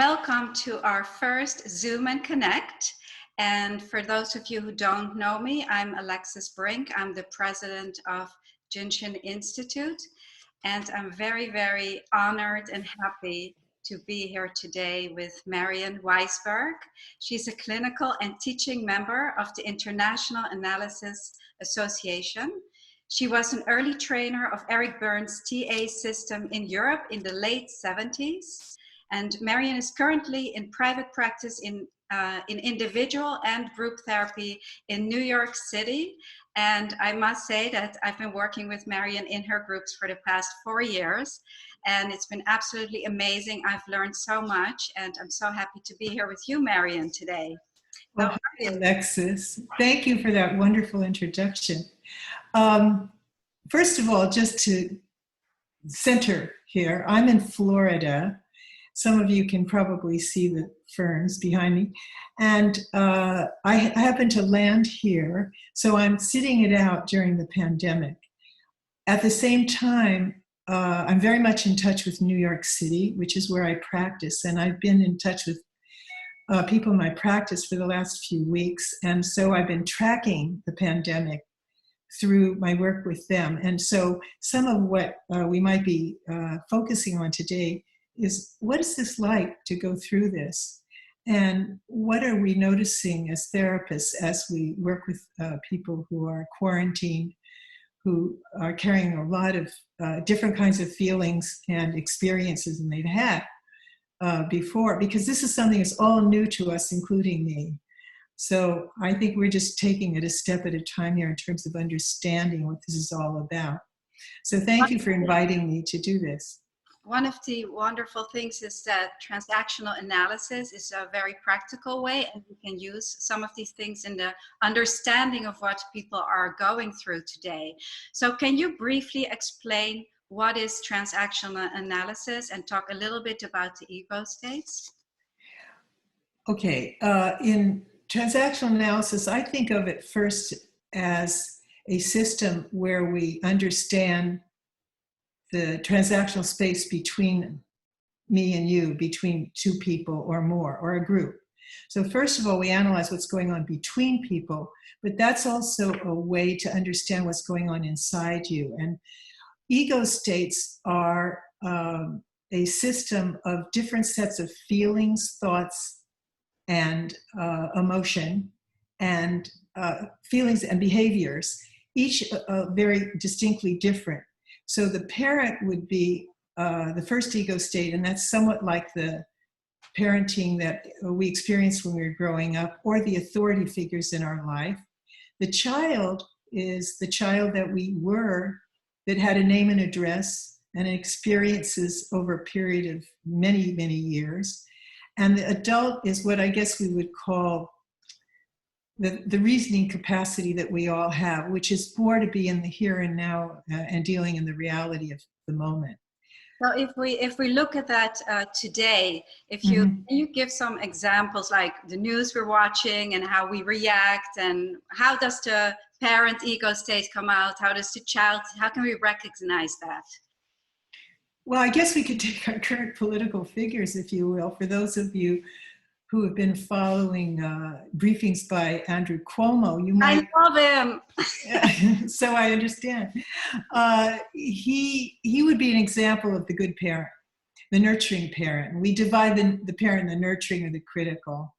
Welcome to our first Zoom and Connect. And for those of you who don't know me, I'm Alexis Brink. I'm the president of Jinshin Institute. And I'm very, very honored and happy to be here today with Marian Weisberg. She's a clinical and teaching member of the International Analysis Association. She was an early trainer of Eric Berne's TA system in Europe in the late 70s. And Marian is currently in private practice in individual and group therapy in New York City. And I must say that I've been working with Marian in her groups for the past 4 years. And it's been absolutely amazing. I've learned so much, and I'm so happy to be here with you, Marian, today. Well, hi, Alexis. Thank you for that wonderful introduction. First of all, just to center here, I'm in Florida. Some of you can probably see the ferns behind me. And I happened to land here, so I'm sitting it out during the pandemic. At the same time, I'm very much in touch with New York City, which is where I practice. And I've been in touch with people in my practice for the last few weeks. And so I've been tracking the pandemic through my work with them. And so some of what we might be focusing on today is, what is this like to go through this? And what are we noticing as therapists as we work with people who are quarantined, who are carrying a lot of different kinds of feelings and experiences than they've had before, because this is something that's all new to us, including me. So I think we're just taking it a step at a time here in terms of understanding what this is all about. So thank you for inviting me to do this. One of the wonderful things is that transactional analysis is a very practical way, and we can use some of these things in the understanding of what people are going through today. So can you briefly explain what is transactional analysis and talk a little bit about the ego states? Okay, in transactional analysis, I think of it first as a system where we understand the transactional space between me and you, between two people or more, or a group. So first of all, we analyze what's going on between people, but that's also a way to understand what's going on inside you. And ego states are a system of different sets of feelings, thoughts, and emotion, and feelings and behaviors, each very distinctly different. So the parent would be the first ego state, and that's somewhat like the parenting that we experienced when we were growing up, or the authority figures in our life. The child is the child that we were, that had a name and address and experiences over a period of many, many years. And the adult is what I guess we would call the reasoning capacity that we all have, which is more to be in the here and now and dealing in the reality of the moment. So if we look at that today, can you give some examples, like the news we're watching and how we react, and how does the parent ego state come out? How does the child, how can we recognize that? Well, I guess we could take our current political figures, if you will. For those of you who have been following briefings by Andrew Cuomo, you might— I love him. So I understand. He would be an example of the good parent, the nurturing parent. We divide the parent, the nurturing, or the critical.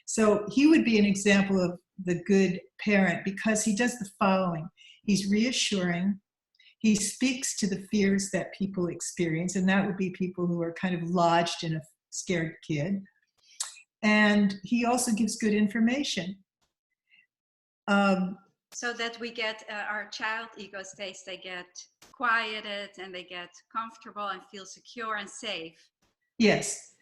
So he would be an example of the good parent because he does the following. He's reassuring. He speaks to the fears that people experience, and that would be people who are kind of lodged in a scared kid. And he also gives good information. So that we get our child ego states, they get quieted and they get comfortable and feel secure and safe. Yes.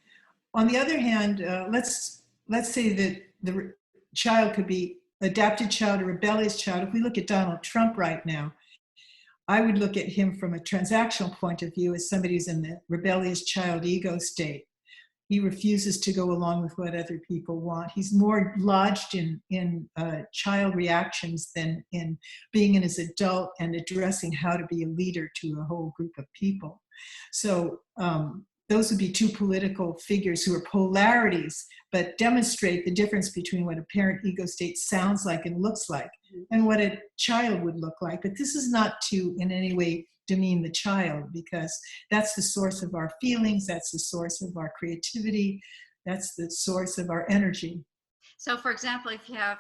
On the other hand, let's say that the child could be adapted child or rebellious child. If we look at Donald Trump right now, I would look at him from a transactional point of view as somebody who's in the rebellious child ego state. He refuses to go along with what other people want. He's more lodged in child reactions than in being in his adult and addressing how to be a leader to a whole group of people. So those would be two political figures who are polarities, but demonstrate the difference between what a parent ego state sounds like and looks like, and what a child would look like. But this is not to in any way demean the child, because that's the source of our feelings, that's the source of our creativity, that's the source of our energy. So, for example, if you have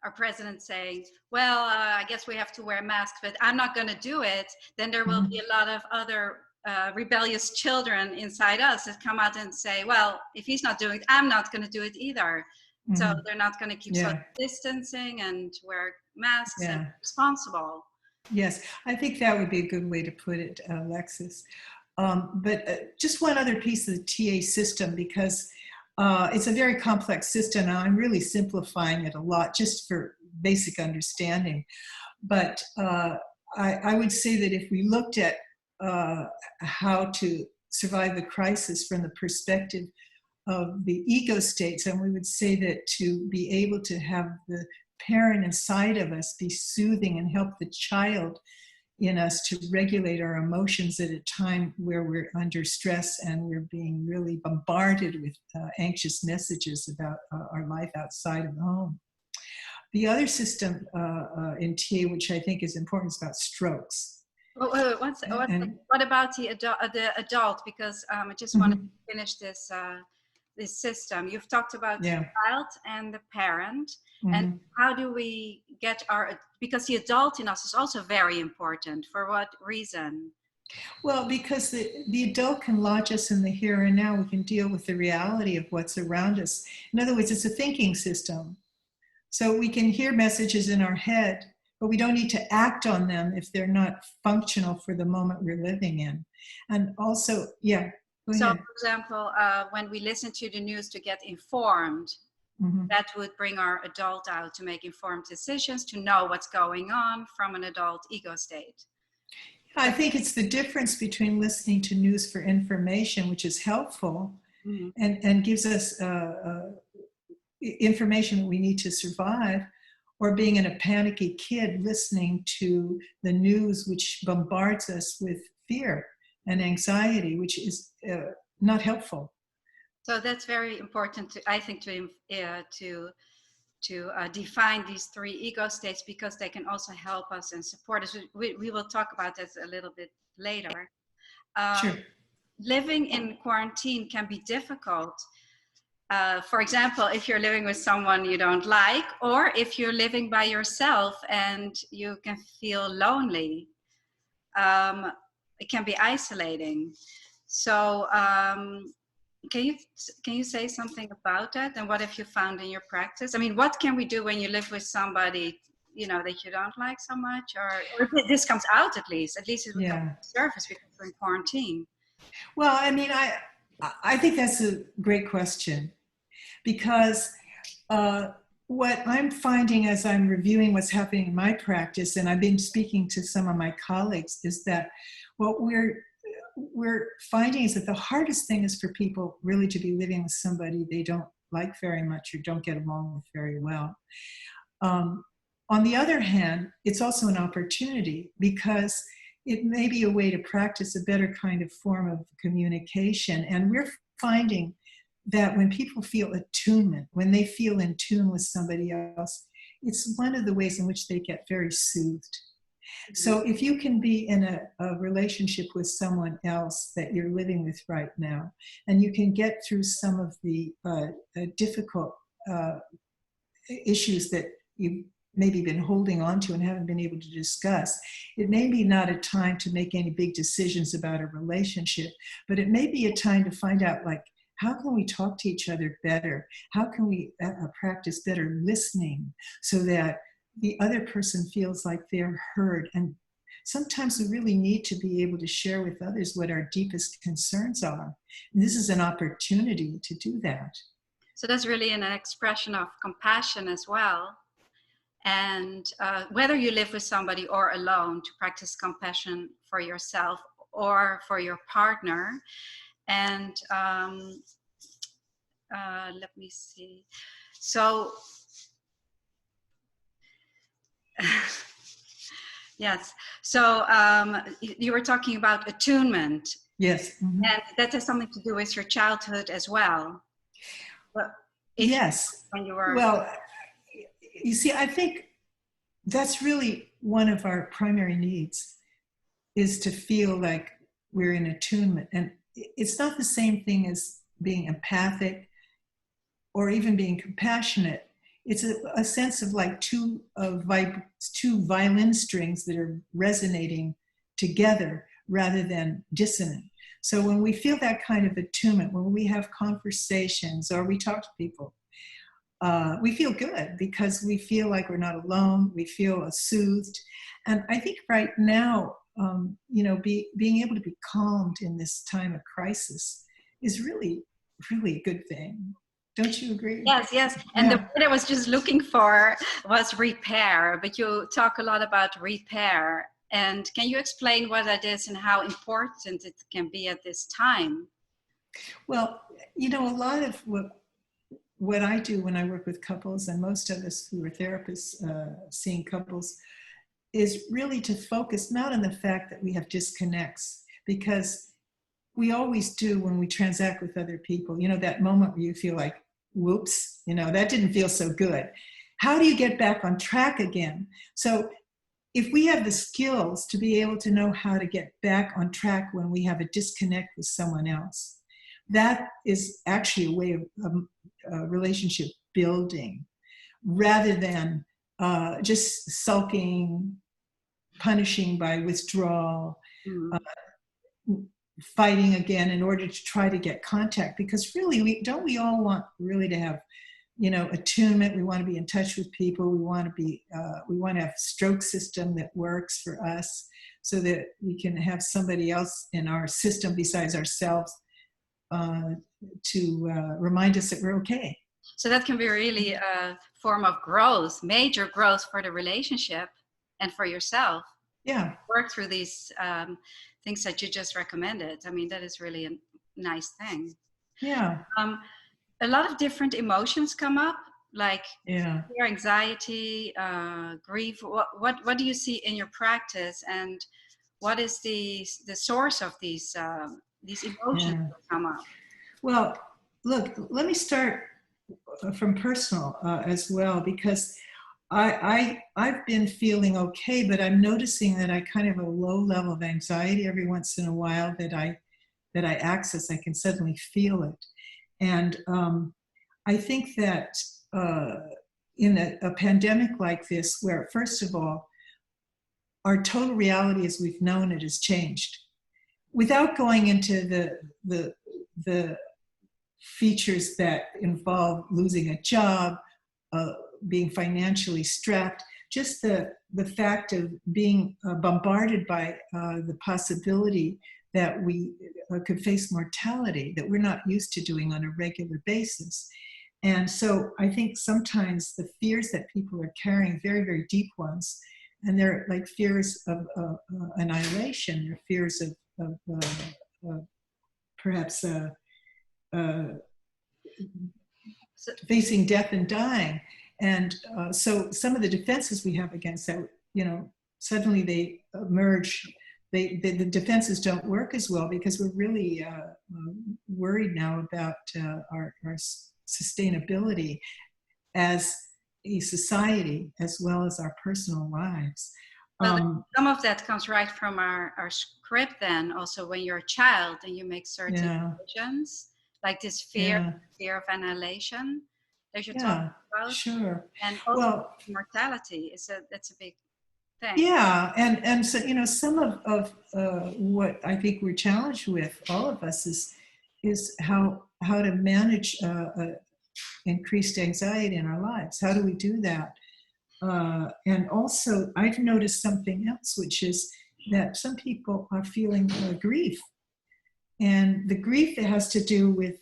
our president saying, well, I guess we have to wear masks, but I'm not going to do it, then there will be a lot of other rebellious children inside us that come out and say, well, if he's not doing it, I'm not going to do it either. So they're not going to keep social distancing and wear masks and be responsible. Yes, I think that would be a good way to put it, Alexis. But just one other piece of the TA system, because it's a very complex system, and I'm really simplifying it a lot just for basic understanding. But I would say that if we looked at how to survive the crisis from the perspective of the ego states, and we would say that to be able to have the parent inside of us be soothing and help the child in us to regulate our emotions at a time where we're under stress and we're being really bombarded with anxious messages about our life outside of home. The other system in TA, which I think is important, is about strokes. What about the adult? Because I just want to finish this system. You've talked about the child and the parent, and how do we get because the adult in us is also very important. For what reason? Well, because the adult can lodge us in the here and now. We can deal with the reality of what's around us. In other words, it's a thinking system. So we can hear messages in our head, but we don't need to act on them if they're not functional for the moment we're living in. And also, so, for example, when we listen to the news to get informed, that would bring our adult out to make informed decisions, to know what's going on from an adult ego state. I think it's the difference between listening to news for information, which is helpful, and gives us information that we need to survive, or being in a panicky kid listening to the news, which bombards us with fear and anxiety, which is not helpful. So that's very important, I think, to define these three ego states, because they can also help us and support us. We will talk about this a little bit later. Sure. Living in quarantine can be difficult. For example, if you're living with someone you don't like, or if you're living by yourself and you can feel lonely, it can be isolating. So can you say something about that? And what have you found in your practice? I mean, what can we do when you live with somebody, that you don't like so much, or this comes out at least it will come to the surface because we're in quarantine? Well, I mean, I think that's a great question, because what I'm finding as I'm reviewing what's happening in my practice, and I've been speaking to some of my colleagues, is that what we're finding is that the hardest thing is for people really to be living with somebody they don't like very much or don't get along with very well. On the other hand, it's also an opportunity, because it may be a way to practice a better kind of form of communication. And we're finding that when people feel attunement, when they feel in tune with somebody else, it's one of the ways in which they get very soothed. So if you can be in a relationship with someone else that you're living with right now, and you can get through some of the difficult issues that you've maybe been holding on to and haven't been able to discuss, it may be not a time to make any big decisions about a relationship, but it may be a time to find out, like, how can we talk to each other better? How can we practice better listening so that the other person feels like they're heard? And sometimes we really need to be able to share with others what our deepest concerns are. And this is an opportunity to do that. So that's really an expression of compassion as well. And whether you live with somebody or alone, to practice compassion for yourself or for your partner. And let me see. So, yes. So you were talking about attunement. Yes. Mm-hmm. And that has something to do with your childhood as well. But if Yes. when you were Well, you see, I think that's really one of our primary needs, is to feel like we're in attunement. And it's not the same thing as being empathic or even being compassionate. It's a sense of like two violin strings that are resonating together rather than dissonant. So when we feel that kind of attunement, when we have conversations or we talk to people, we feel good because we feel like we're not alone. We feel soothed. And I think right now, being able to be calmed in this time of crisis is really, really a good thing. Don't you agree? Yes, yes. And Yeah. the word I was just looking for was repair, but you talk a lot about repair. And can you explain what that is and how important it can be at this time? Well, a lot of what I do when I work with couples, and most of us who are therapists seeing couples, is really to focus not on the fact that we have disconnects, because we always do when we transact with other people. That moment where you feel like, whoops, that didn't feel so good. How do you get back on track again? So if we have the skills to be able to know how to get back on track when we have a disconnect with someone else, that is actually a way of relationship building, rather than just sulking, punishing by withdrawal, fighting again in order to try to get contact. Because really, we all want really to have, attunement. We want to be in touch with people. We want to have a stroke system that works for us, so that we can have somebody else in our system besides ourselves to remind us that we're okay. So that can be really a form of growth, major growth for the relationship and for yourself. Yeah. Work through these things that you just recommended. I mean, that is really a nice thing. Yeah. A lot of different emotions come up, like fear, anxiety, grief. What do you see in your practice, and what is the source of these emotions that come up? Well, look, let me start from personal as well, because I've been feeling okay, but I'm noticing that I kind of have a low level of anxiety every once in a while that I access. I can suddenly feel it. And I think that in a pandemic like this, where first of all, our total reality as we've known it has changed, without going into the features that involve losing a job, being financially strapped, just the fact of being bombarded by the possibility that we could face mortality that we're not used to doing on a regular basis. And so I think sometimes the fears that people are carrying, very, very deep ones, and they're like fears of annihilation, they're fears of perhaps facing death and dying. And so some of the defenses we have against that, suddenly they emerge. The defenses don't work as well, because we're really worried now about our sustainability as a society, as well as our personal lives. Well, some of that comes right from our script then, also when you're a child and you make certain decisions, like this fear of annihilation that you're talking about. Sure. And also mortality, that's a big thing. Yeah, and so, some of what I think we're challenged with, all of us, is how to manage increased anxiety in our lives. How do we do that? And also, I've noticed something else, which is that some people are feeling grief. And the grief that has to do with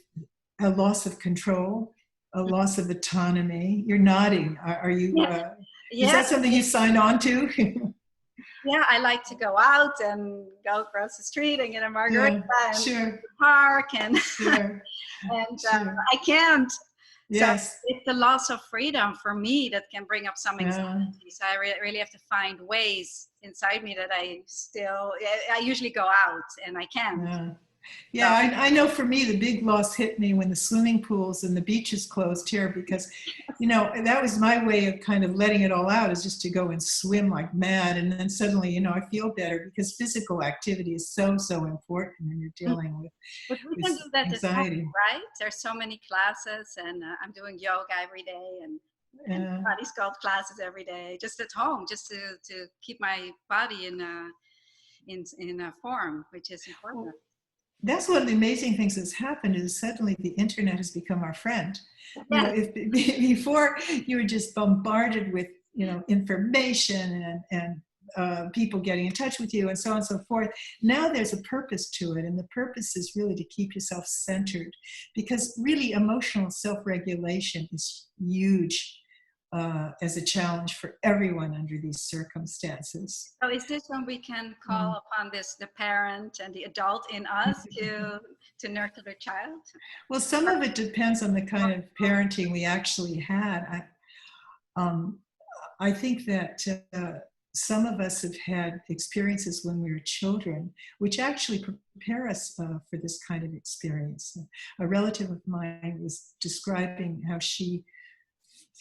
a loss of control, a loss of autonomy. You're nodding. Are you? Is that something you signed on to? Yeah, I like to go out and go across the street and get a margarita and sure. go to the park and sure. and I can't So Yes. it's the loss of freedom for me that can bring up some Yeah. anxiety. So I really have to find ways inside me that I usually go out and I can't. Yeah. So Yeah, I know for me, the big loss hit me when the swimming pools and the beaches closed here because, that was my way of kind of letting it all out, is just to go and swim like mad. And then suddenly, I feel better because physical activity is so, so important when you're dealing but we with can do that at home, anxiety. right? There's so many classes, and I'm doing yoga every day and Yeah. body sculpt classes every day, just at home, just to keep my body in a form, which is important. That's one of the amazing things that's happened, is suddenly the internet has become our friend. Yes. If before you were just bombarded with information and people getting in touch with you and so on and so forth. Now there's a purpose to it, and the purpose is really to keep yourself centered, because really emotional self-regulation is huge as a challenge for everyone under these circumstances. So is this when we can call upon the parent and the adult in us to nurture the child? Well, some of it depends on the kind of parenting we actually had. I think that some of us have had experiences when we were children, which actually prepare us for this kind of experience. A relative of mine was describing how she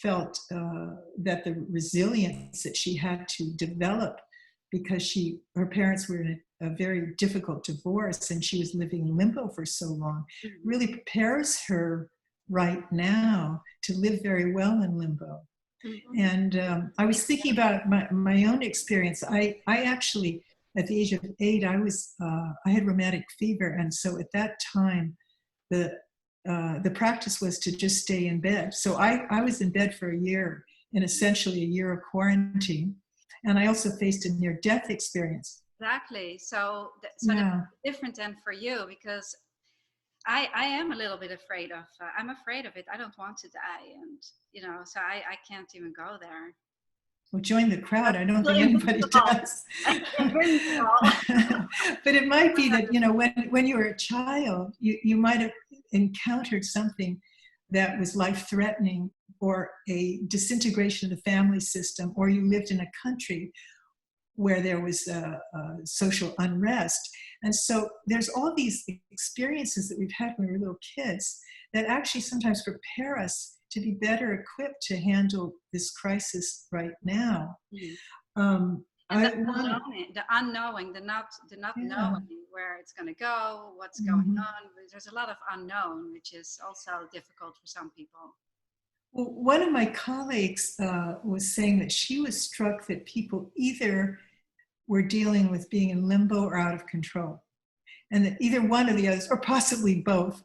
felt that the resilience that she had to develop, because her parents were in a very difficult divorce and she was living in limbo for so long, really prepares her right now to live very well in limbo. And I was thinking about my own experience. I actually, at the age of 8, I had rheumatic fever, and so at that time, the practice was to just stay in bed. So I was in bed for a year, in essentially a year of quarantine, and I also faced a near-death experience. Exactly. So Yeah. that's different than for you, because I am a little bit afraid of. I'm afraid of it. I don't want to die, and so I can't even go there. Well, join the crowd. I don't think anybody Invincible. does. Invincible. But it might be that, when you were a child, you might have encountered something that was life-threatening, or a disintegration of the family system, or you lived in a country where there was social unrest. And so there's all these experiences that we've had when we were little kids that actually sometimes prepare us to be better equipped to handle this crisis right now. And the unknowing, the not knowing where it's going to go, what's going on. There's a lot of unknown, which is also difficult for some people. Well, one of my colleagues was saying that she was struck that people either were dealing with being in limbo or out of control, and that either one or the others, or possibly both,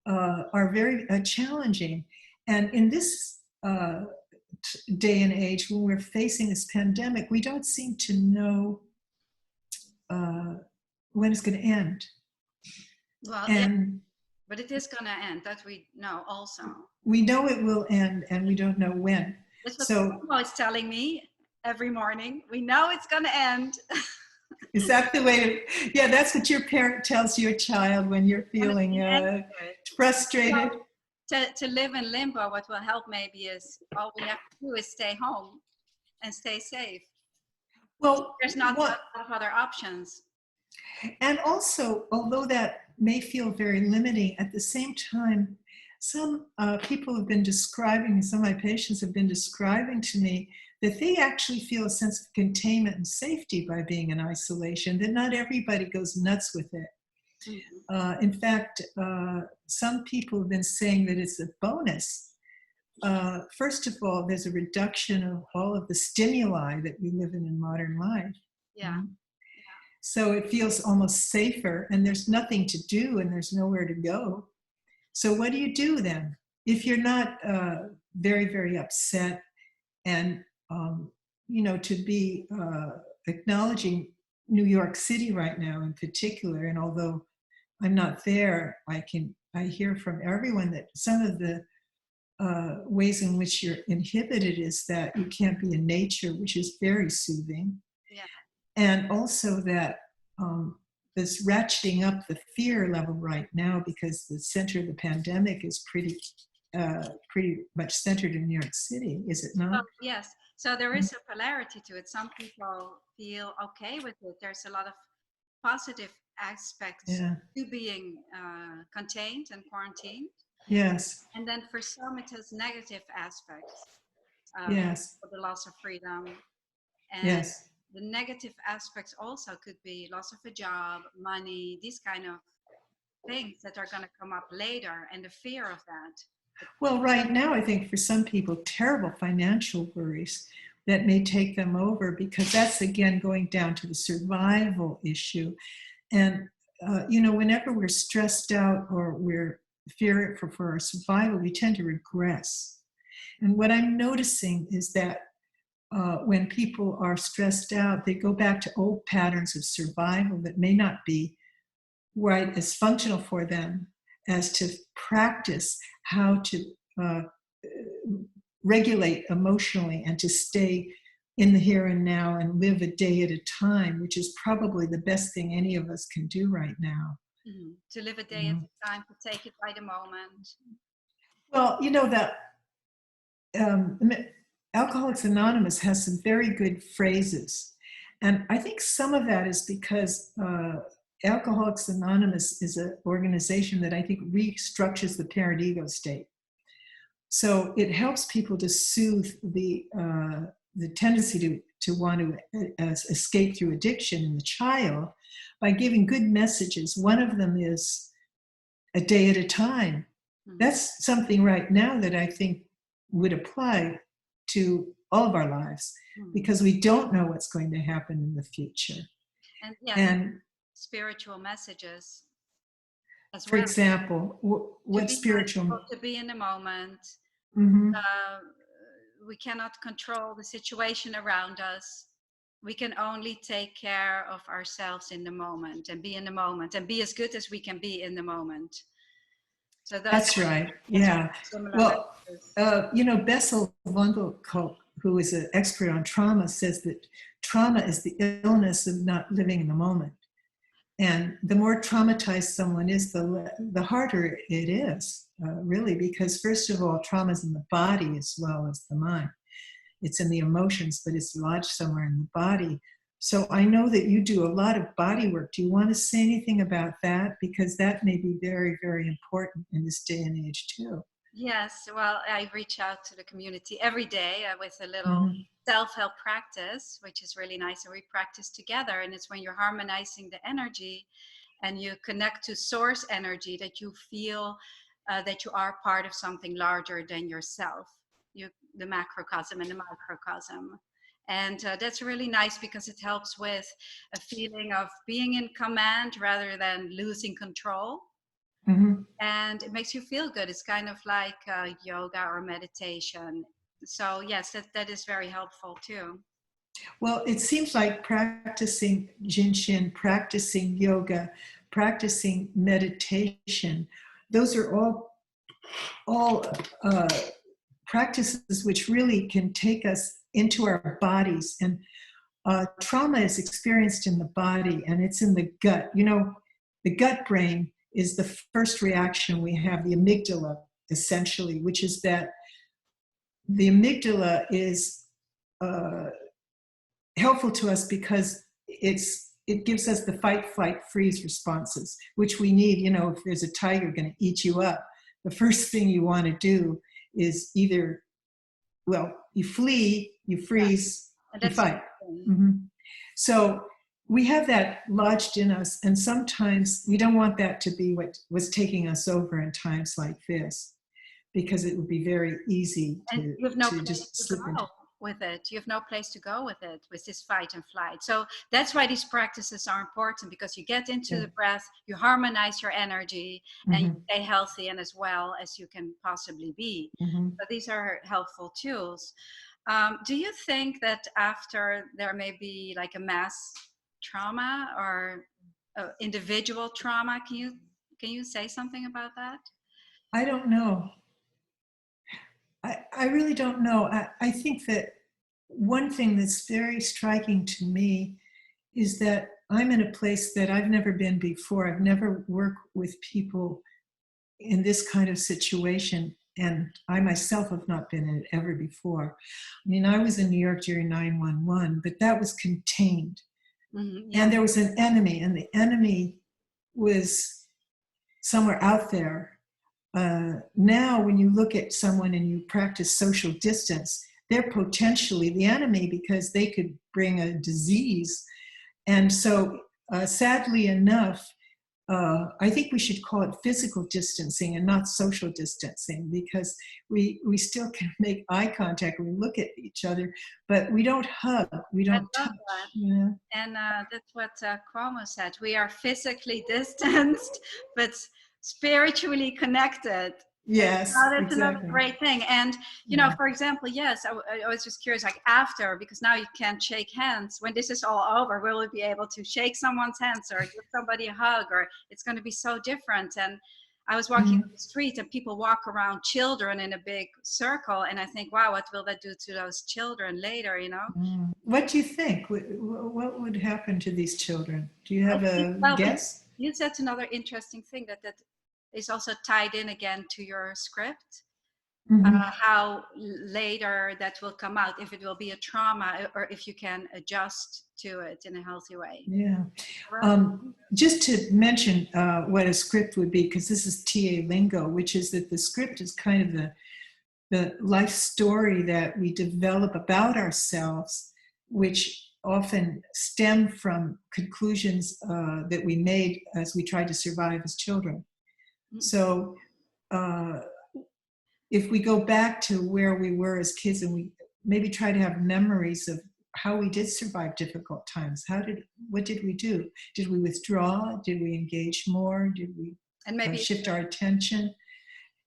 are very challenging. And in this day and age, when we're facing this pandemic, we don't seem to know when it's going to end. Well, but it is going to end. That we know also. We know it will end, and we don't know when. That's what Grandma is telling me every morning. We know it's going to end. Is that the way yeah, that's what your parent tells your child when you're feeling frustrated? To live in limbo, what will help maybe is, all we have to do is stay home and stay safe. Well, there's not a lot of other options. And also, although that may feel very limiting, at the same time, some people have been describing, some of my patients have been describing to me that they actually feel a sense of containment and safety by being in isolation, that not everybody goes nuts with it. In fact, some people have been saying that it's a bonus. First of all, there's a reduction of all of the stimuli that we live in modern life. Yeah. So it feels almost safer, and there's nothing to do and there's nowhere to go. So what do you do then? If you're not very, very upset, and, to be acknowledging New York City right now in particular, and although I'm not there, I hear from everyone that some of the ways in which you're inhibited is that you can't be in nature, which is very soothing. Yeah. And also that this ratcheting up the fear level right now, because the center of the pandemic is pretty pretty much centered in New York City, is it Oh, not? yes. So there is a polarity to it. Some people feel okay with it. There's a lot of positive aspects Yeah. to being contained and quarantined. Yes. And then for some, it has negative aspects, Yes. for the loss of freedom. And Yes. the negative aspects also could be loss of a job, money, these kind of things that are going to come up later, and the fear of that. Well, right now, I think for some people, terrible financial worries that may take them over, because that's again going down to the survival issue. And whenever we're stressed out or we're fearful for our survival, we tend to regress. And what I'm noticing is that when people are stressed out, they go back to old patterns of survival that may not be right as functional for them as to practice how to uh, regulate emotionally and to stay in the here and now and live a day at a time, which is probably the best thing any of us can do right now. Mm-hmm. To live a day at a time, to take it by the moment. Well, that Alcoholics Anonymous has some very good phrases. And I think some of that is because Alcoholics Anonymous is an organization that I think restructures the parent ego state. So it helps people to soothe the tendency to want to escape through addiction in the child by giving good messages. One of them is a day at a time. Mm-hmm. That's something right now that I think would apply to all of our lives, because we don't know what's going to happen in the future. And yes, and spiritual messages as well. For example, what spiritual? To be in the moment. Mm-hmm. We cannot control the situation around us. We can only take care of ourselves in the moment and be in the moment and be as good as we can be in the moment. So that's right. Yeah. Well, Bessel van der Kolk, who is an expert on trauma, says that trauma is the illness of not living in the moment. And the more traumatized someone is, the harder it is, really, because first of all, trauma is in the body as well as the mind. It's in the emotions, but it's lodged somewhere in the body. So I know that you do a lot of body work. Do you want to say anything about that? Because that may be very, very important in this day and age too. Yes, well, I reach out to the community every day with a little self-help practice, which is really nice. And we practice together. And it's when you're harmonizing the energy and you connect to source energy that you feel that you are part of something larger than yourself, the macrocosm and the microcosm. And that's really nice because it helps with a feeling of being in command rather than losing control. Mm-hmm. And it makes you feel good. It's kind of like yoga or meditation. So yes, that is very helpful too. Well, it seems like practicing jinshin, practicing yoga, practicing meditation, those are all practices which really can take us into our bodies. And trauma is experienced in the body, and it's in the gut. The gut brain is the first reaction we have, the amygdala, essentially, which is that the amygdala is helpful to us because it gives us the fight, flight, freeze responses, which we need. If there's a tiger going to eat you up, the first thing you want to do is either, you flee, you freeze, you fight. Mm-hmm. So we have that lodged in us, and sometimes we don't want that to be what was taking us over in times like this, because it would be very easy to just slip into with it. You have no place to go with it, with this fight and flight. So that's why these practices are important, because you get into the breath, you harmonize your energy, and you stay healthy and as well as you can possibly be. So these are helpful tools. Do you think that after there may be like a mass trauma or individual trauma, can you say something about that? I don't know. I really don't know. I think that one thing that's very striking to me is that I'm in a place that I've never been before. I've never worked with people in this kind of situation. and I myself have not been in it ever before. I mean, I was in New York during 9/11, but that was contained. Yeah. And there was an enemy, and the enemy was somewhere out there. Now, when you look at someone and you practice social distance, they're potentially the enemy because they could bring a disease. And so, sadly enough, I think we should call it physical distancing and not social distancing, because we still can make eye contact when we look at each other, but we don't hug, we I don't love touch. that. You know? And that's what Cuomo said. We are physically distanced, but spiritually connected. Yes, That's another exactly. great thing. And, you know, Yeah. for example, yes, I was just curious, like after, because now you can't shake hands. When this is all over, will we be able to shake someone's hands or give somebody a hug, or it's going to be so different? And I was walking on the street and people walk around children in a big circle. And I think, wow, what will that do to those children later, you know? What do you think? What would happen to these children? Do you I have think, a well, guess? you said another interesting thing that is also tied in again to your script. How later that will come out, if it will be a trauma or if you can adjust to it in a healthy way. Yeah. Right? Just to mention what a script would be, because this is TA lingo, which is that the script is kind of the life story that we develop about ourselves, which often stem from conclusions that we made as we tried to survive as children. So if we go back to where we were as kids and we maybe try to have memories of how we did survive difficult times, what did we do? Did we withdraw? Did we engage more? Did we And maybe shift our attention?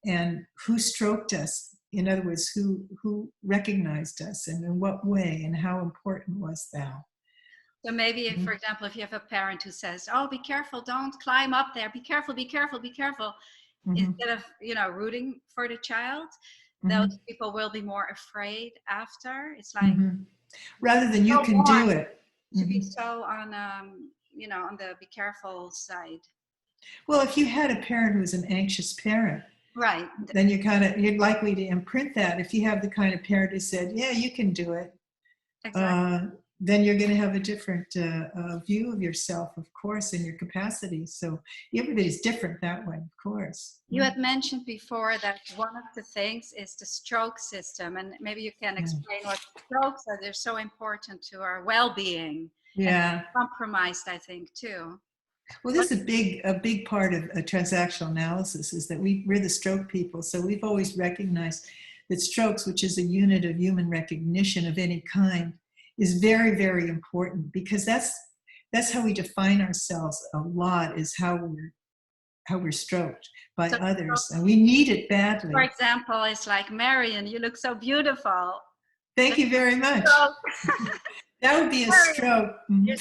And who stroked us? In other words, who recognized us, and in what way, and how important was that? so maybe if, for example, if you have a parent who says, oh, be careful, don't climb up there, be careful, be careful, be careful, instead of, you know, rooting for the child, those people will be more afraid after. It's like rather than you so can do it. to be so on you know, on the be careful side. Well, if you had a parent who was an anxious parent, Right. then you're likely to imprint that. If you have the kind of parent who said, yeah, you can do it, Exactly. then you're going to have a different view of yourself, of course, and your capacity. So everybody's different that way, of course. You had mentioned before that one of the things is the stroke system, and maybe you can explain what strokes are. They're so important to our well-being. Yeah. And compromised, I think, too. Well, this is a big part of a transactional analysis, is that we're the stroke people. So we've always recognized that strokes, which is a unit of human recognition of any kind, is very, very important, because that's how we define ourselves a lot, is how we're stroked by others, and we need it badly. For example, it's like, Marian, you look so beautiful. Thank you very much. That would be a stroke.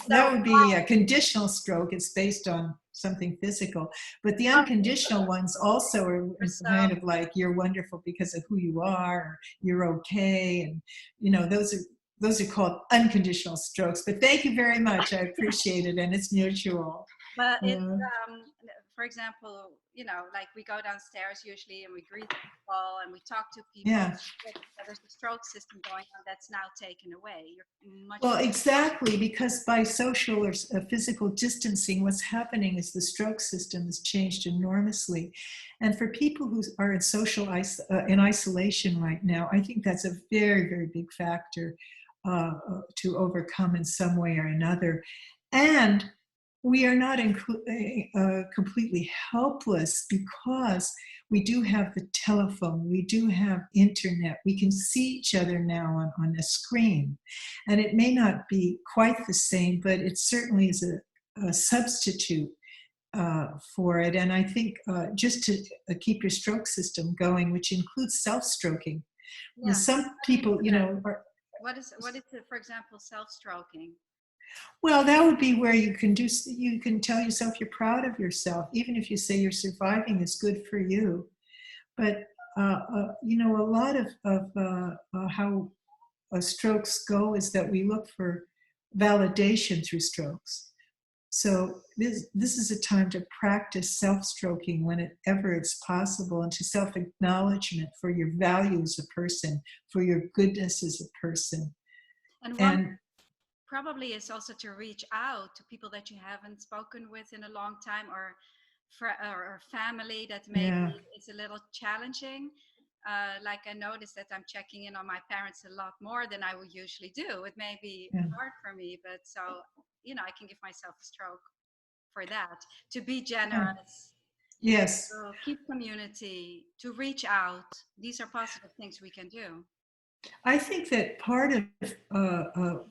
That would be a conditional stroke. It's based on something physical. But the unconditional ones also are kind of like, you're wonderful because of who you are, or you're okay. And, you know, those are called unconditional strokes. But thank you very much. I appreciate it. And it's mutual. But it's, for example, you know, like we go downstairs usually and we greet people and we talk to people. Yeah. There's a stroke system going on that's now taken away. Well, exactly, because by social or physical distancing, what's happening is the stroke system has changed enormously. And for people who are in in isolation right now, I think that's a very, very big factor to overcome in some way or another. And we are not completely helpless, because we do have the telephone, we do have internet, we can see each other now on a screen. And it may not be quite the same, but it certainly is a substitute for it. And I think just to keep your stroke system going, which includes self-stroking. Yeah. Some people, you know, what is it, for example, self-stroking? Well, that would be where you can tell yourself you're proud of yourself, even if you say you're surviving is good for you. But you know, a lot of how strokes go is that we look for validation through strokes. So this is a time to practice self-stroking whenever it's possible, and to self-acknowledgement for your value as a person, for your goodness as a person. And one And probably is also to reach out to people that you haven't spoken with in a long time, or family that maybe yeah, is a little challenging. Like I noticed that I'm checking in on my parents a lot more than I would usually do. It may be yeah, hard for me, but so I can give myself a stroke for that. To be yeah. generous, Yes. to keep community, to reach out. These are positive things we can do. I think that part of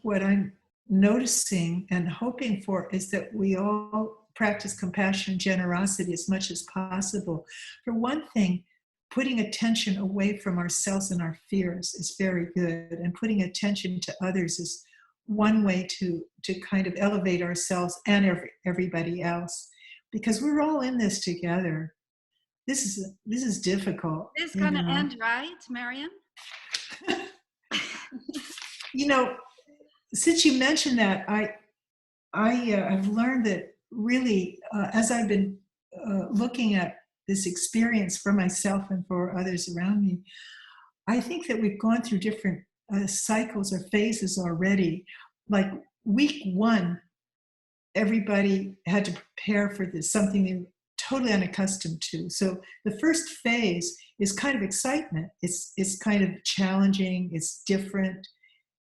what I'm noticing and hoping for is that we all practice compassion and generosity as much as possible. For one thing, putting attention away from ourselves and our fears is very good, and putting attention to others is one way to kind of elevate ourselves and everybody else, because we're all in this together. This is difficult, This is you gonna know. end, right, Marian? You know, since you mentioned that, I have learned that really, as I've been looking at this experience for myself and for others around me, I think that we've gone through different cycles or phases already. Like week one, everybody had to prepare for this, something they were totally unaccustomed to. So the first phase is kind of excitement. It's kind of challenging. It's different.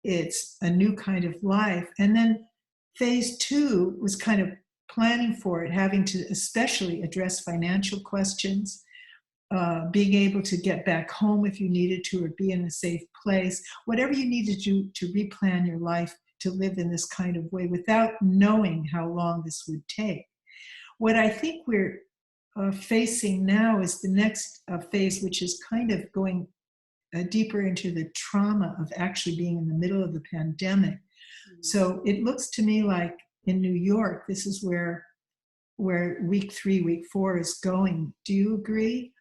It's a new kind of life. And then phase two was kind of planning for it, having to especially address financial questions, being able to get back home if you needed to, or be in a safe place, whatever you needed to do to replan your life to live in this kind of way without knowing how long this would take. What I think we're facing now is the next phase, which is kind of going deeper into the trauma of actually being in the middle of the pandemic. So it looks to me like in New York, this is where week three, week four is going. Do you agree?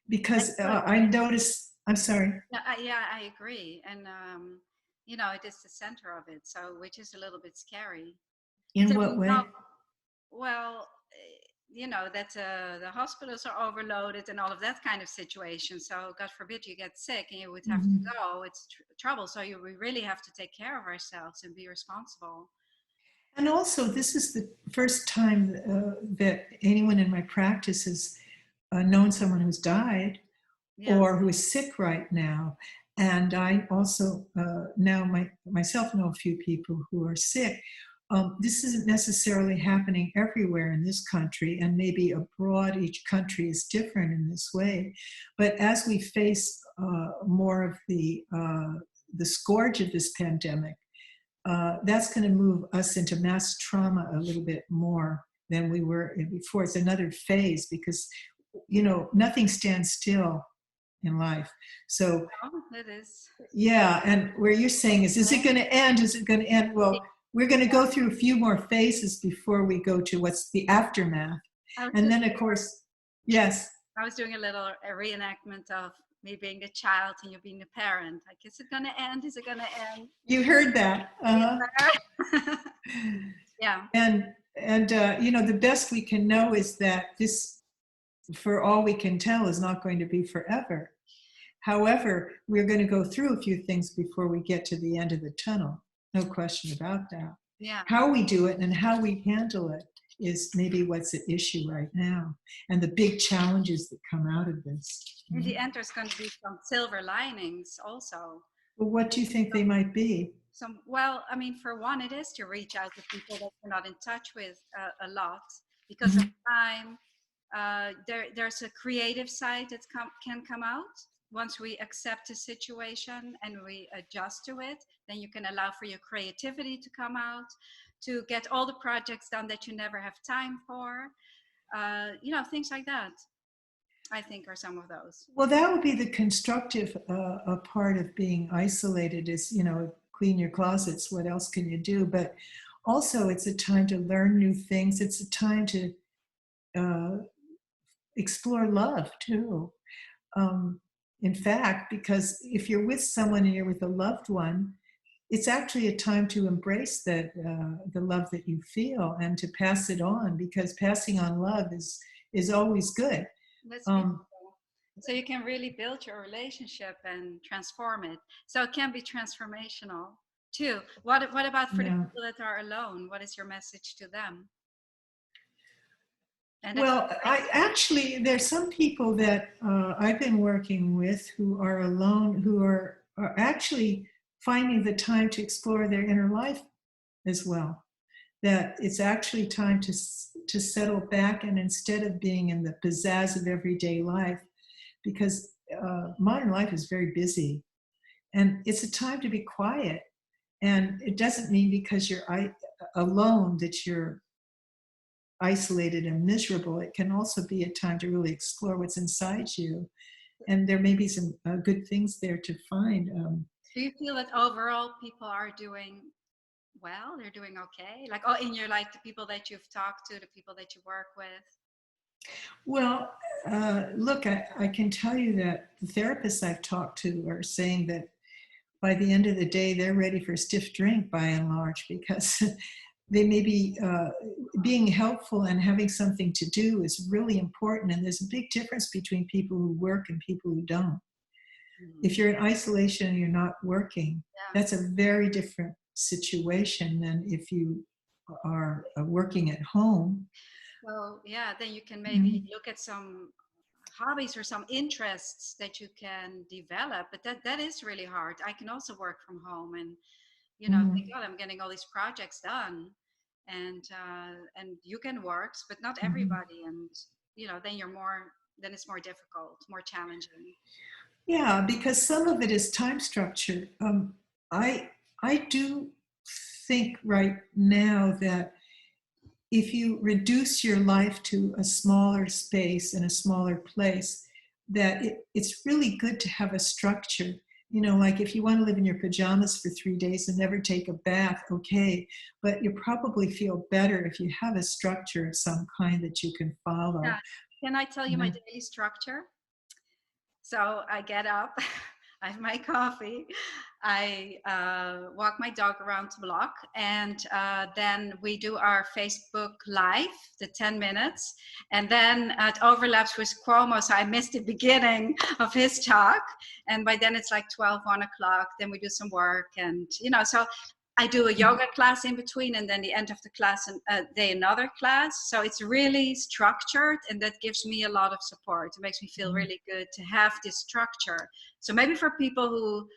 Because I noticed, I'm sorry. Yeah, I agree. And, it is the center of it, so which is a little bit scary. In So what way? well, that the hospitals are overloaded and all of that kind of situation. So God forbid you get sick and you would have to Mhm. go. It's trouble. So we really have to take care of ourselves and be responsible. And also, this is the first time that anyone in my practice has known someone who's died Yeah. or who is sick right now. And I also now myself know a few people who are sick. This isn't necessarily happening everywhere in this country, and maybe abroad each country is different in this way. But as we face more of the scourge of this pandemic, that's going to move us into mass trauma a little bit more than we were before. It's another phase because, nothing stands still in life. So, Oh, it is. yeah, and where you're saying is it going to end? Is it going to end? Well, we're going to go through a few more phases before we go to what's the aftermath. And then, of course, yes. I was doing a reenactment of me being the child and you being the parent. Like, is it going to end? Is it going to end? You heard that. Yeah. And the best we can know is that this, for all we can tell, is not going to be forever. However, we're going to go through a few things before we get to the end of the tunnel. No question about that. Yeah. How we do it and how we handle it is maybe what's at issue right now, and the big challenges that come out of this. In the end, there's going to be some silver linings also. Well, what do you think they might be? Well, I mean, for one, it is to reach out to people that you're not in touch with a lot because of time. There's a creative side that can come out. Once we accept the situation and we adjust to it, then you can allow for your creativity to come out, to get all the projects done that you never have time for. Things like that, I think, are some of those. Well, that would be the constructive part of being isolated is, clean your closets. What else can you do? But also, it's a time to learn new things. It's a time to explore love, too. In fact, because if you're with someone and you're with a loved one, it's actually a time to embrace the love that you feel and to pass it on, because passing on love is always good. That's beautiful. So you can really build your relationship and transform it. So it can be transformational too. What about for the Yeah. people that are alone? What is your message to them? And Well, there's some people that I've been working with who are alone, who are actually finding the time to explore their inner life as well. That it's actually time to settle back, and instead of being in the pizzazz of everyday life, because modern life is very busy, and it's a time to be quiet. And it doesn't mean because you're alone that you're isolated and miserable. It can also be a time to really explore what's inside you, and there may be some good things there to find. Do you feel that overall people are doing well? They're doing okay? Like, oh, in your, like, the people that you've talked to, the people that you work with? Well, look, I can tell you that the therapists I've talked to are saying that by the end of the day, they're ready for a stiff drink by and large, because they may be being helpful and having something to do is really important. And there's a big difference between people who work and people who don't. If you're in isolation and you're not working, that's a very different situation than if you are working at home. Well, yeah, then you can maybe look at some hobbies or some interests that you can develop, but that is really hard. I can also work from home and, you know, thank God I'm getting all these projects done, and you can work, but not everybody. And, you know, then it's more difficult, more challenging. Yeah, because some of it is time structure. I do think right now that if you reduce your life to a smaller space and a smaller place, that it's really good to have a structure. You know, like if you want to live in your pajamas for 3 days and never take a bath, okay, but you probably feel better if you have a structure of some kind that you can follow. Yeah. Can I tell you my daily structure? So I get up, I have my coffee, I walk my dog around the block, and then we do our Facebook Live, the 10 minutes, and then it overlaps with Cuomo, so I missed the beginning of his talk, and by then it's like 12, 1 o'clock, then we do some work, and, you know, so I do a yoga class in between, and then the end of the class and another class. So it's really structured, and that gives me a lot of support. It makes me feel really good to have this structure. So maybe for people who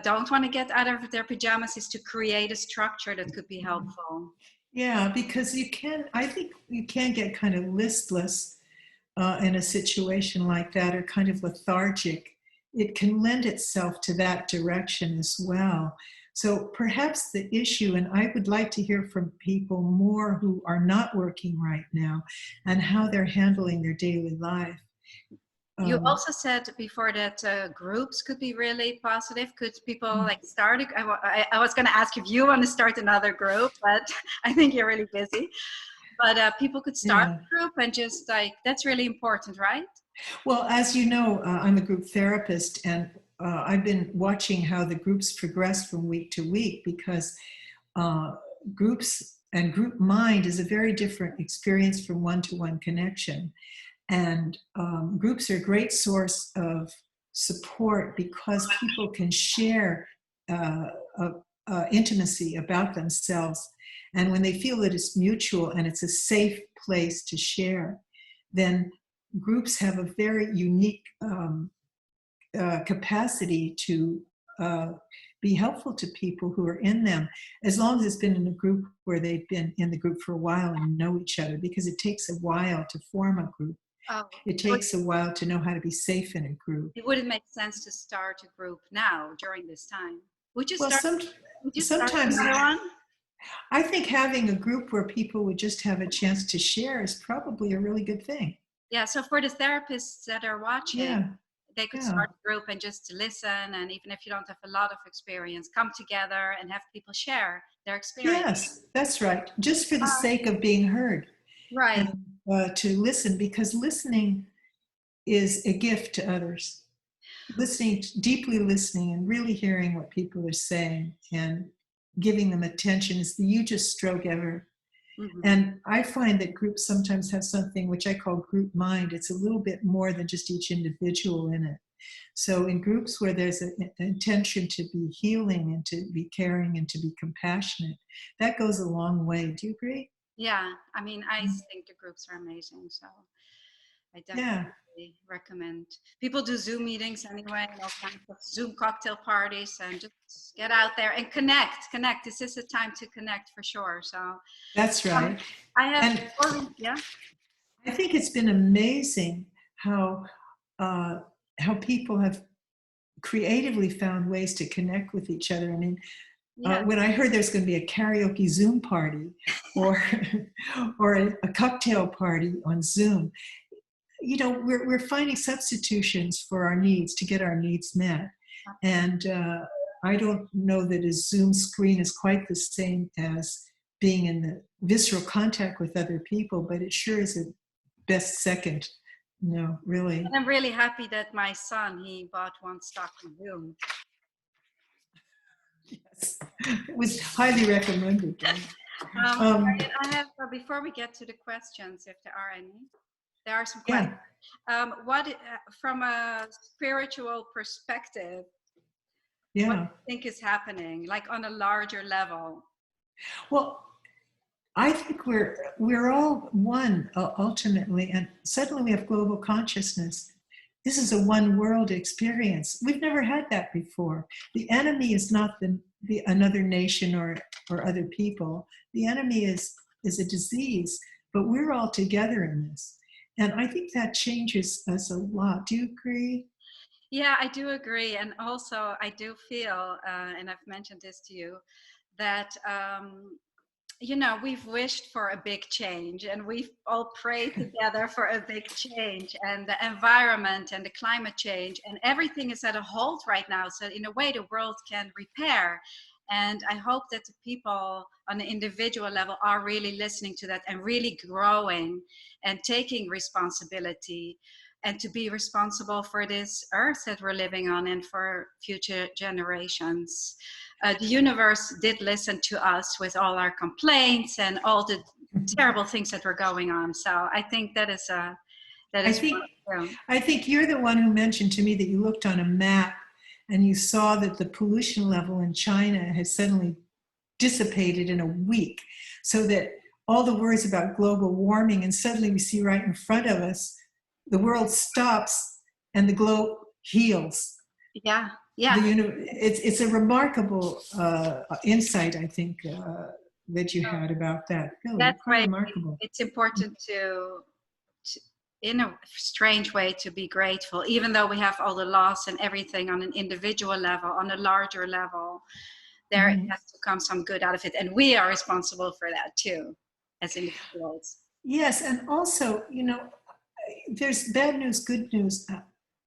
don't want to get out of their pajamas, is to create a structure that could be helpful. Yeah, because I think you can get kind of listless in a situation like that, or kind of lethargic. It can lend itself to that direction as well. So perhaps the issue, and I would like to hear from people more who are not working right now and how they're handling their daily life. You also said before that groups could be really positive. Could people like start? I was going to ask if you want to start another group, but I think you're really busy. But people could start a group and just like, that's really important, right? Well, as you know, I'm a group therapist, and I've been watching how the groups progress from week to week, because groups and group mind is a very different experience from one-to-one connection. And groups are a great source of support because people can share intimacy about themselves. And when they feel that it's mutual and it's a safe place to share, then groups have a very unique capacity to be helpful to people who are in them, as long as it's been in a group where they've been in the group for a while and know each other, because it takes a while to form a group. Oh, it takes a while to know how to be safe in a group. It wouldn't make sense to start a group now during this time. Would you Well, start? sometimes another one? I think having a group where people would just have a chance to share is probably a really good thing. Yeah, so for the therapists that are watching, they could start a group and just listen, and even if you don't have a lot of experience, come together and have people share their experience. Yes, that's right. Just for the sake of being heard. Right. And to listen, because listening is a gift to others. listening, deeply listening, and really hearing what people are saying and giving them attention is the hugest stroke ever. Mhm. And I find that groups sometimes have something which I call group mind. It's a little bit more than just each individual in it. So in groups where there's an intention to be healing and to be caring and to be compassionate, that goes a long way. Do you agree? Yeah, I mean, I think the groups are amazing, so I Yeah. definitely recommend. People do Zoom meetings anyway, and all kinds of Zoom cocktail parties, and just get out there and connect. This is a time to connect for sure. So That's right. I have, And yeah. I think it's been amazing how people have creatively found ways to connect with each other. I mean, Yeah. when I heard there's going to be a karaoke Zoom party or or a cocktail party on Zoom, you know, we're finding substitutions for our needs to get our needs met. And I don't know that a Zoom screen is quite the same as being in the visceral contact with other people, but it sure is a best second. No, really. And I'm really happy that my son, he bought one stock in Zoom. Yes, it was highly recommended. Marian, I have, before we get to the questions, if there are any, there are some questions. Yeah. From a spiritual perspective, Yeah. what do you think is happening, like on a larger level? Well, I think we're all one ultimately, and suddenly we have global consciousness. This is a one world experience. We've never had that before. The enemy is not the another nation or other people. The enemy is a disease, but we're all together in this. And I think that changes us a lot. Do you agree? Yeah, I do agree. And also I do feel, and I've mentioned this to you, that you know, we've wished for a big change, and we've all prayed together for a big change, and the environment and the climate change, and everything is at a halt right now. So in a way, the world can repair. And I hope that the people on the individual level are really listening to that and really growing and taking responsibility, and to be responsible for this earth that we're living on and for future generations. The universe did listen to us with all our complaints and all the terrible things that were going on. So I think that is I think you're the one who mentioned to me that you looked on a map and you saw that the pollution level in China has suddenly dissipated in a week, so that all the worries about global warming, and suddenly we see right in front of us, the world stops and the globe heals. Yeah. It's a remarkable insight, I think, that you had about that. Really, that's quite right. remarkable. It's important to, in a strange way, to be grateful, even though we have all the loss and everything on an individual level. On a larger level, there has to come some good out of it, and we are responsible for that too, as individuals. Yes, and also, you know, there's bad news, good news.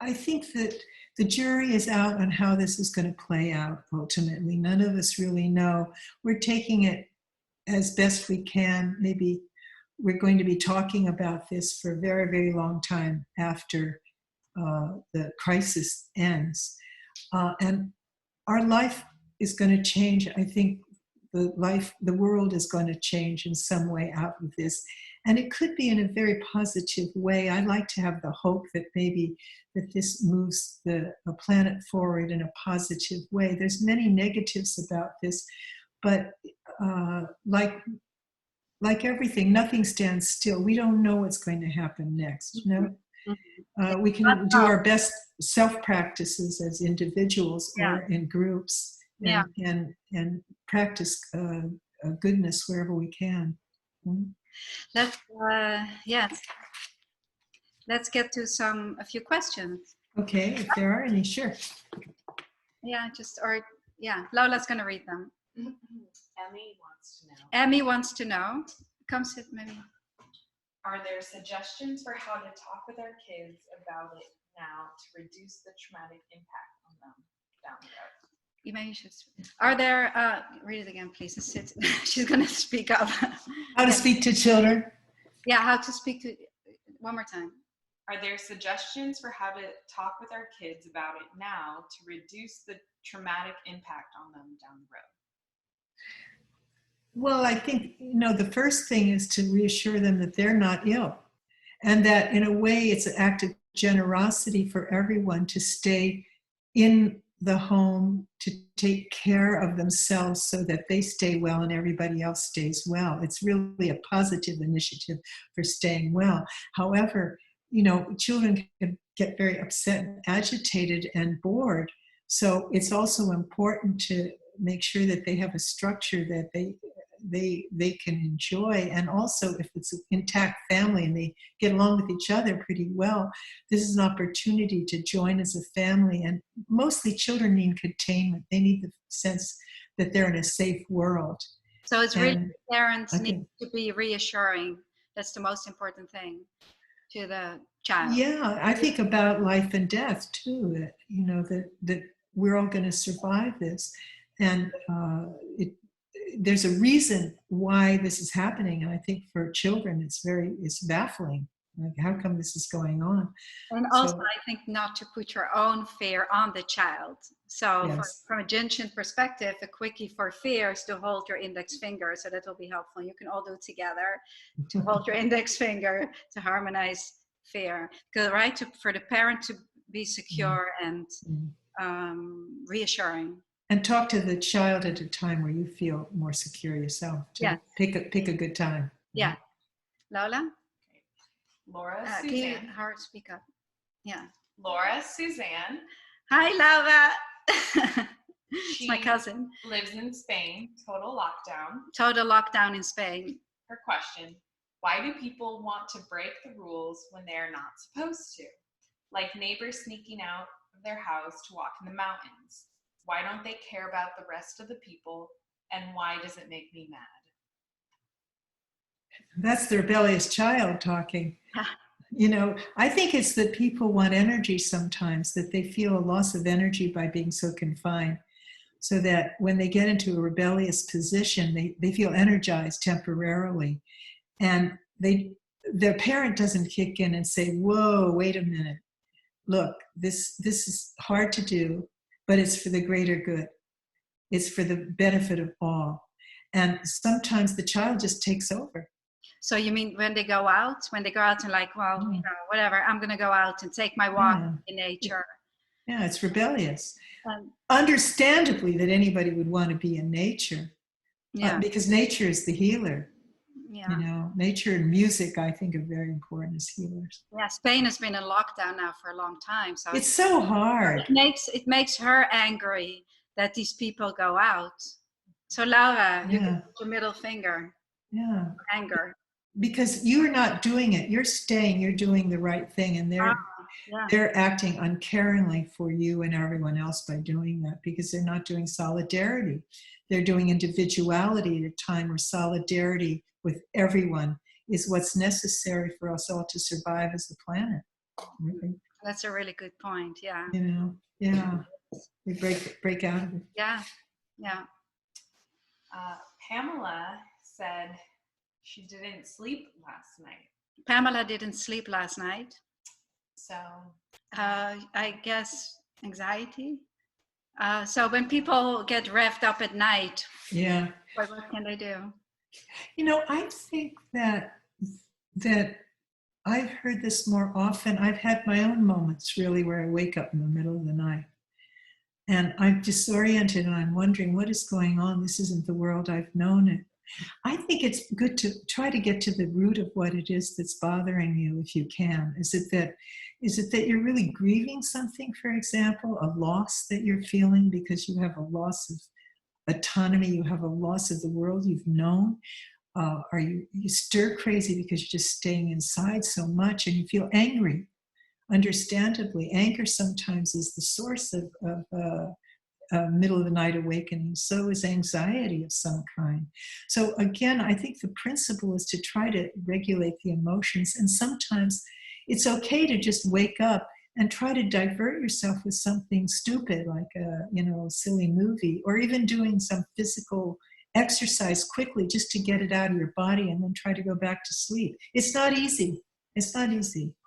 I think that the jury is out on how this is going to play out ultimately. None of us really know. We're taking it as best we can. Maybe we're going to be talking about this for a very, very long time after the crisis ends. And our life is going to change. I think the world is going to change in some way out of this. And it could be in a very positive way. I like to have the hope that maybe that this moves the planet forward in a positive way. There's many negatives about this, but like everything, nothing stands still. We don't know what's going to happen next. You know? We can do our best self-practices as individuals or in groups, and practice goodness wherever we can. Let's get to a few questions. Okay, if there are any, sure. Lola's going to read them. Emmy wants to know. Come sit, maybe. Are there suggestions for how to talk with our kids about it now to reduce the traumatic impact on them down the road? Maybe you should. Are there, read it again, please. Sit. She's going to speak up. How to speak to children? Yeah, how to speak to, one more time. Are there suggestions for how to talk with our kids about it now to reduce the traumatic impact on them down the road? Well, I think, the first thing is to reassure them that they're not ill, and that in a way it's an act of generosity for everyone to stay in the home, to take care of themselves so that they stay well and everybody else stays well. It's really a positive initiative for staying well. However, children can get very upset and agitated and bored. So it's also important to make sure that they have a structure that they can enjoy. And also, if it's an intact family and they get along with each other pretty well, this is an opportunity to join as a family. And mostly children need containment. They need the sense that they're in a safe world. So it's really parents I need think- to be reassuring. That's the most important thing to the child. Yeah, I think about life and death too, that we're all going to survive this. And there's a reason why this is happening. And I think for children, it's baffling. Like, how come this is going on? And also, I think not to put your own fear on the child. So Yes. from a jinshin perspective, a quickie for fear is to hold your index finger. So that will be helpful. You can all do it together to hold your index finger to harmonize fear. Because, right, for the parent to be secure and reassuring. And talk to the child at a time where you feel more secure yourself. Yes. Pick a good time. Yeah. Lola? Laura, Can Suzanne. you hard speak up? Yeah. Laura, Suzanne. Hi, Laura. It's my cousin. Lives in Spain, total lockdown. Total lockdown in Spain. Her question, why do people want to break the rules when they're not supposed to? Like neighbors sneaking out of their house to walk in the mountains. Why don't they care about the rest of the people? And why does it make me mad? That's the rebellious child talking. I think it's that people want energy sometimes, that they feel a loss of energy by being so confined. So that when they get into a rebellious position, they feel energized temporarily. And their parent doesn't kick in and say, whoa, wait a minute. Look, this is hard to do, but it's for the greater good. It's for the benefit of all. And sometimes the child just takes over. So you mean when they go out and like, well, whatever, I'm going to go out and take my walk in nature. Yeah, it's rebellious. Understandably that anybody would want to be in nature. Because nature is the healer. Yeah. Nature and music, I think, are very important as healers. Yeah, Spain has been in lockdown now for a long time. So it's so hard. It makes her angry that these people go out. So Laura, you can put your middle finger. Yeah. Anger. Because you're not doing it. You're staying, you're doing the right thing. And they're acting uncaringly for you and everyone else by doing that, because they're not doing solidarity. They're doing individuality at a time where solidarity with everyone is what's necessary for us all to survive as a planet. Really. That's a really good point. Yeah. We break out of it. Yeah. Pamela said she didn't sleep last night. Pamela didn't sleep last night. So I guess anxiety. So when people get revved up at night, what can they do? I think that I've heard this more often. I've had my own moments really where I wake up in the middle of the night and I'm disoriented and I'm wondering what is going on. This isn't the world I've known it. I think it's good to try to get to the root of what it is that's bothering you if you can. Is it that you're really grieving something, for example, a loss that you're feeling because you have a loss of autonomy, you have a loss of the world you've known? Are you stir crazy because you're just staying inside so much and you feel angry? Understandably, anger sometimes is the source of middle of the night awakening. So is anxiety of some kind. So again, I think the principle is to try to regulate the emotions. And sometimes it's okay to just wake up and try to divert yourself with something stupid, like a silly movie, or even doing some physical exercise quickly just to get it out of your body and then try to go back to sleep. It's not easy.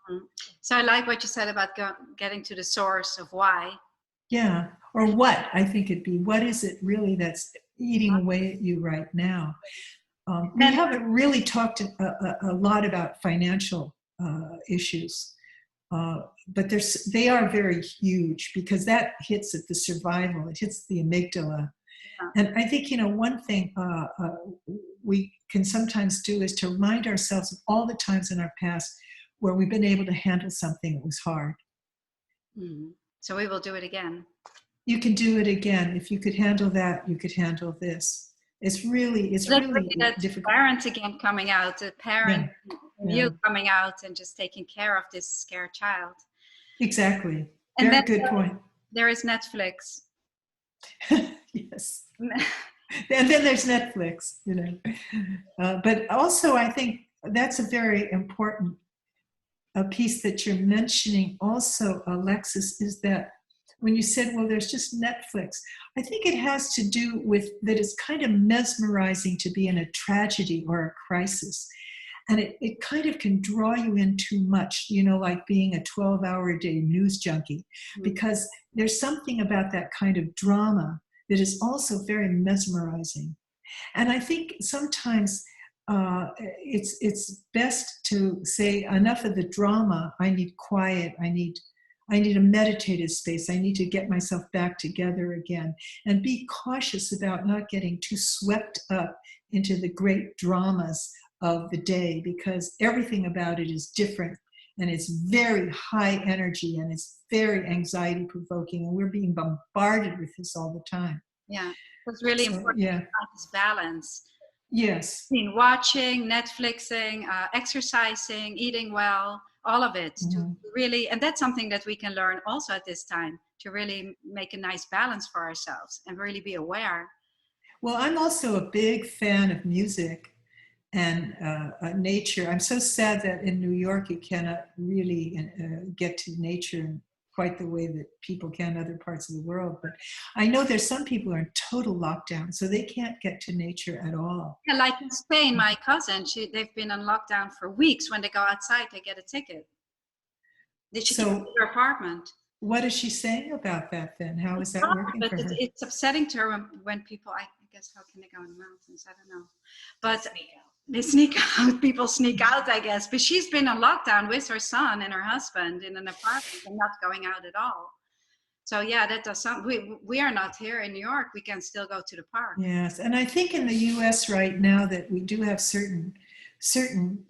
Mhm. So I like what you said about getting to the source of why. Yeah. Or what, I think it'd be, what is it really that's eating away at you right now? We haven't really talked a lot about financial issues, but they are very huge because that hits at the survival, it hits the amygdala. Yeah. And I think, one thing we can sometimes do is to remind ourselves of all the times in our past where we've been able to handle something that was hard. Mhm. So we will do it again. You can do it again. If you could handle that, you could handle this. It's really That difficult. parent again coming out, the parent in you Yeah. coming out and just taking care of this scared child. Exactly. And Very then good point. there is Netflix. Yes. And then there's Netflix, But also, I think that's a very important piece that you're mentioning also, Alexis, is that when you said, well, there's just Netflix, I think it has to do with that it's kind of mesmerizing to be in a tragedy or a crisis. And it kind of can draw you in too much, like being a 12-hour-a-day news junkie, because there's something about that kind of drama that is also very mesmerizing. And I think sometimes it's best to say, enough of the drama. I need quiet. I need a meditative space. I need to get myself back together again, and be cautious about not getting too swept up into the great dramas of the day, because everything about it is different, and it's very high energy, and it's very anxiety provoking, and we're being bombarded with this all the time. Yeah, it's really important to find this balance. Yes. Between watching, Netflixing, exercising, eating well, all of it, to really, and that's something that we can learn also at this time, to really make a nice balance for ourselves and really be aware. Well, I'm also a big fan of music and nature. I'm so sad that in New York you cannot really get to nature in quite the way that people can in other parts of the world. But I know there's some people who are in total lockdown, so they can't get to nature at all. Yeah, like in Spain, my cousin, they've been on lockdown for weeks. When they go outside, they get a ticket. Did she keep her apartment? What is she saying about that then? How is that working for her? It's upsetting to her when people, I guess, how can they go in the mountains? I don't know. But they sneak out. People sneak out, I guess. But she's been on lockdown with her son and her husband in an apartment and not going out at all. So yeah, that does something. We are not here in New York. We can still go to the park. Yes, and I think in the U.S. right now that we do have certain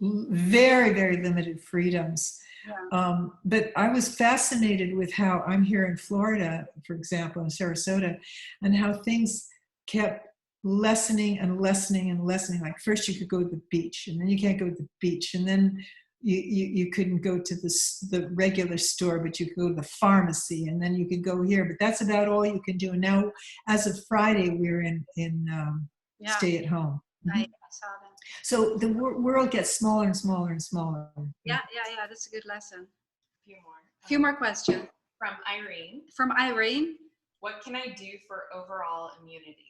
very, very limited freedoms. Yeah. But I was fascinated with how I'm here in Florida, for example, in Sarasota, and how things kept lessening and lessening and lessening. Like first you could go to the beach, and then you can't go to the beach, and then you couldn't go to the regular store, but you could go to the pharmacy, and then you could go here, but that's about all you can do. And now, as of Friday, we're in stay at home. I saw that. So the world gets smaller and smaller and smaller. Yeah, that's a good lesson. A few more questions. From Irene. From Irene. What can I do for overall immunity?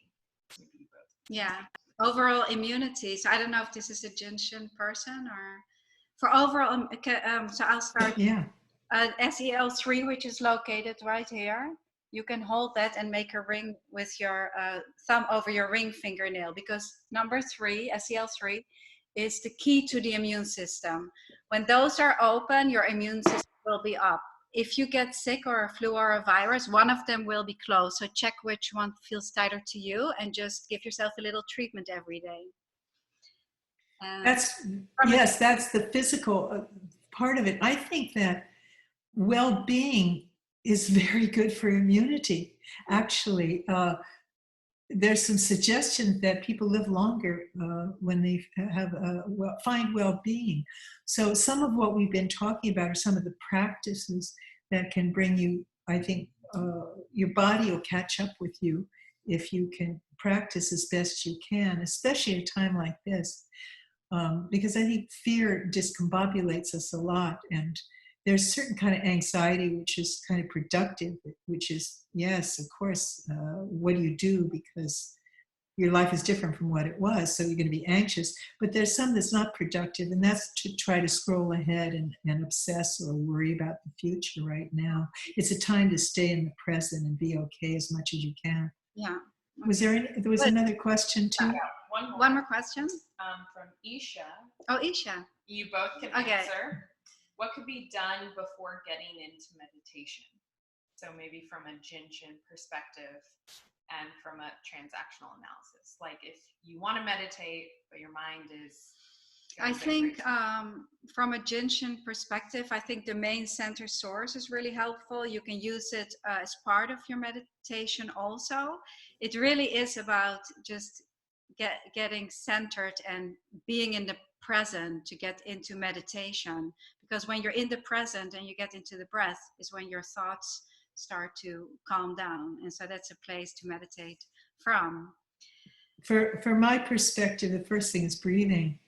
Yeah, overall immunity. So I don't know if this is a jinshin person or for overall. So I'll start. Yeah. SEL3, which is located right here. You can hold that and make a ring with your thumb over your ring fingernail, because number 3, SEL3, is the key to the immune system. When those are open, your immune system will be up. If you get sick or a flu or a virus, one of them will be closed. So check which one feels tighter to you and just give yourself a little treatment every day. That's the physical part of it. I think that well-being is very good for immunity. Actually, there's some suggestions that people live longer when they have find well-being. So some of what we've been talking about are some of the practices that can bring you, I think, your body will catch up with you if you can practice as best you can, especially at a time like this. Because I think fear discombobulates us a lot, and there's a certain kind of anxiety which is kind of productive, which is, yes, of course, what do you do? Because your life is different from what it was, so you're going to be anxious. But there's some that's not productive, and that's to try to scroll ahead and obsess or worry about the future right now. It's a time to stay in the present and be okay as much as you can. Yeah. Was there there was another question too? One More question? from Isha. Oh, Isha. You both can Okay. answer. What could be done before getting into meditation? So maybe from a jinshin perspective and from a transactional analysis. Like if you want to meditate, but your mind is I think from a jinshin perspective, I think the main center source is really helpful. You can use it as part of your meditation also. It really is about just getting centered and being in the present to get into meditation. Because when you're in the present and you get into the breath is when your thoughts start to calm down. And so that's a place to meditate from. For my perspective, the first thing is breathing.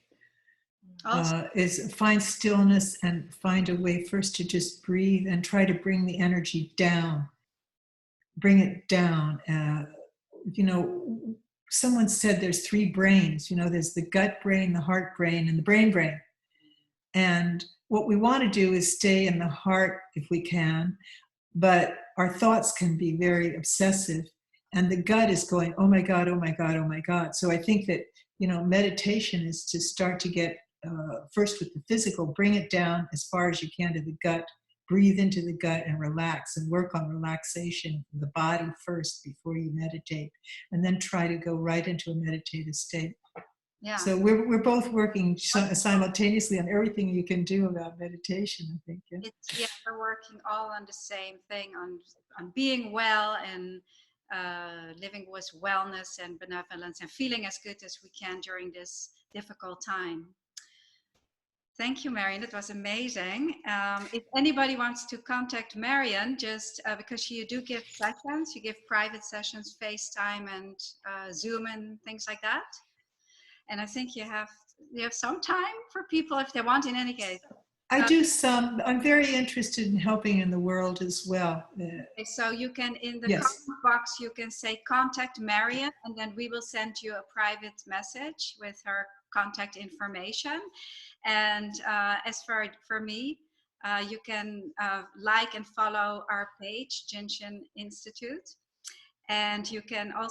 Is find stillness and find a way first to just breathe and try to bring the energy down. Bring it down. Someone said there's 3 brains. There's the gut brain, the heart brain, and the brain. And what we want to do is stay in the heart if we can, but our thoughts can be very obsessive. And the gut is going, oh my God, oh my God, oh my God. So I think that, meditation is to start to get first with the physical, bring it down as far as you can to the gut, breathe into the gut and relax and work on relaxation of the body first before you meditate, and then try to go right into a meditative state. Yeah. So we're both working simultaneously on everything you can do about meditation, I think. Yeah, we're working all on the same thing, on being well and living with wellness and benevolence and feeling as good as we can during this difficult time. Thank you, Marian. It was amazing. If anybody wants to contact Marian, just because you do give sessions, you give private sessions, FaceTime and Zoom and things like that. And I think you have some time for people if they want, in any case. I do some. I'm very interested in helping in the world as well. Okay, so you can, in the Yes. comment box, you can say contact Marian, and then we will send you a private message with her contact information. And as for me, you can like and follow our page, Jinshin Institute. And you can also